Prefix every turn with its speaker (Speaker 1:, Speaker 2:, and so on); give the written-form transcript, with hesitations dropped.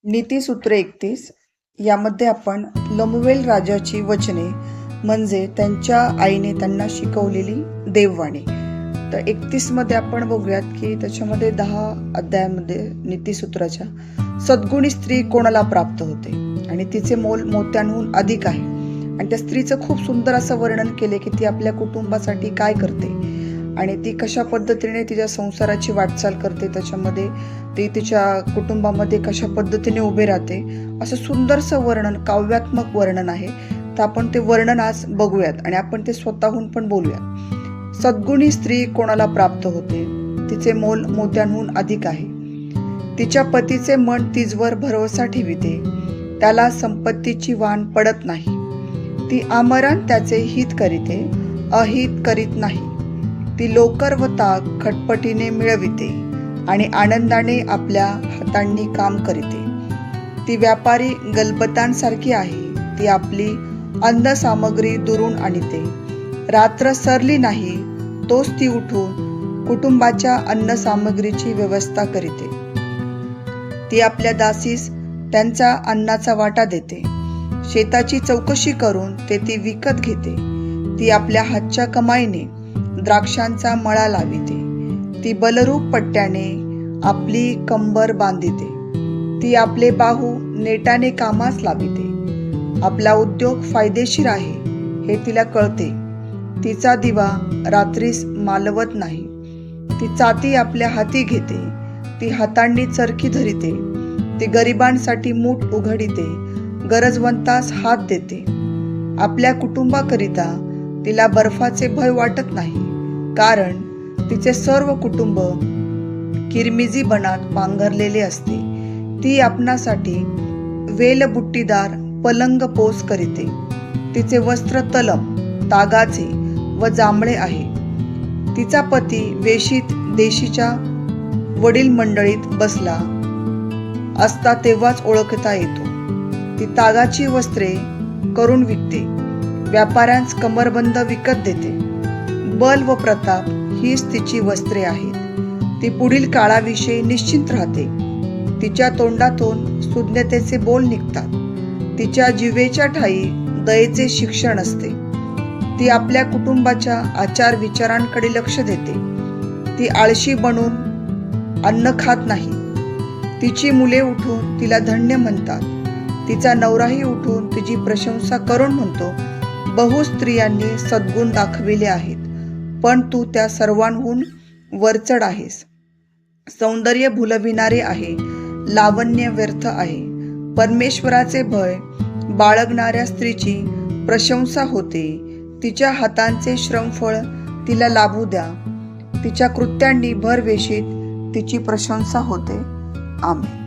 Speaker 1: नीतिसूत्र 31 यामध्ये आपण लमुवेल राजाची वचने म्हणजे त्यांच्या आईने त्यांना शिकवलेली देववाणी. तर 31 मध्ये आपण बघूयात की त्याच्यामध्ये 10 अध्यायामध्ये नीतिसूत्राच्या सद्गुणी स्त्री कोणाला प्राप्त होते आणि तिचे मोल मोत्यांहून अधिक आहे. आणि त्या स्त्रीचं खूप सुंदर असं वर्णन केले की ती आपल्या कुटुंबासाठी काय करते आणि ती कशा पद्धतीने तिच्या संसाराची वाटचाल करते, त्याच्यामध्ये ती तिच्या कुटुंबामध्ये कशा पद्धतीने उभे राहते, असं सुंदरसं वर्णन, काव्यात्मक वर्णन आहे. तर आपण ते वर्णन आज बघूयात आणि आपण ते स्वतःहून पण बोलूयात. सद्गुणी स्त्री कोणाला प्राप्त होते, तिचे मोल मोत्यांहून अधिक आहे. तिच्या पतीचे मन तिजवर भरवसा ठेविते, त्याला संपत्तीची वाण पडत नाही. ती आमरण त्याचे हित करीते, अहित करीत नाही. ती लोकर व ताक खटपटीने मिळविते आणि आनंदाने आपल्या हातांनी काम करीते. ती व्यापारी गलबतांसारखी आहे, ती आपली अन्न सामग्री दुरून आणते. रात्र सरली नाही तोच ती उठून कुटुंबाच्या अन्न सामग्रीची व्यवस्था करीते. ती आपल्या दासीस त्यांचा अन्नाचा वाटा देते. शेताची चौकशी करून ते ती विकत घेते. ती आपल्या हातच्या कमाईने द्राक्षांचा मळा लाविते. ती बलरूप पट्ट्याने आपली कंबर बांधिते. ती आपले बाहू नेटाने कामास लाविते. आपला उद्योग फायदेशीर आहे हे तिला कळते. तिचा दिवा रात्रीस मालवत नाही. ती चाती आपल्या हाती घेते. ती हातांनी चरखी धरिते. ती गरिबांसाठी मूठ उघडिते, गरजवंतास हात देते. आपल्या कुटुंबाकरिता तिला बर्फाचे भय वाटत नाही, कारण तिचे सर्व कुटुंब किरमिजी बनात पांघरलेले असते. ती आपणासाठी वेलबुट्टीदार पलंग पोस करीते. तिचे वस्त्र तलम, तागाचे व जांभळे आहे. तिचा पती वेशीत देशीच्या वडील मंडळीत बसला असता तेव्हाच ओळखता येतो. ती तागाची वस्त्रे करून विकते, व्यापाऱ्यांस कमरबंद विकत देते. बल व प्रताप हीच तिची वस्त्रे आहेत. ती पुढील काळाविषयी निश्चिंत राहते. तिच्या तोंडातून सुज्ञतेचे बोल निघतात. तिच्या जिव्हेच्या ठायी दयेचे शिक्षण असते. ती आपल्या कुटुंबाच्या आचार विचारांकडे लक्ष देते. ती आळशी बनून अन्न खात नाही. तिची मुले उठून तिला धन्य म्हणतात. तिचा नवराही उठून तिची प्रशंसा करून म्हणतो, बहु स्त्रियांनी सद्गुण दाखविले आहेत, पण तू त्या सर्वांहून वरचढ आहेस. सौंदर्य भुलविणारे आहे, लावण्य व्यर्थ आहे. परमेश्वराचे भय बाळगणाऱ्या स्त्रीची प्रशंसा होते. तिच्या हातांचे श्रमफळ तिला लाभू द्या. तिच्या कृत्यांनी भरवेशीत तिची प्रशंसा होते. आमेन.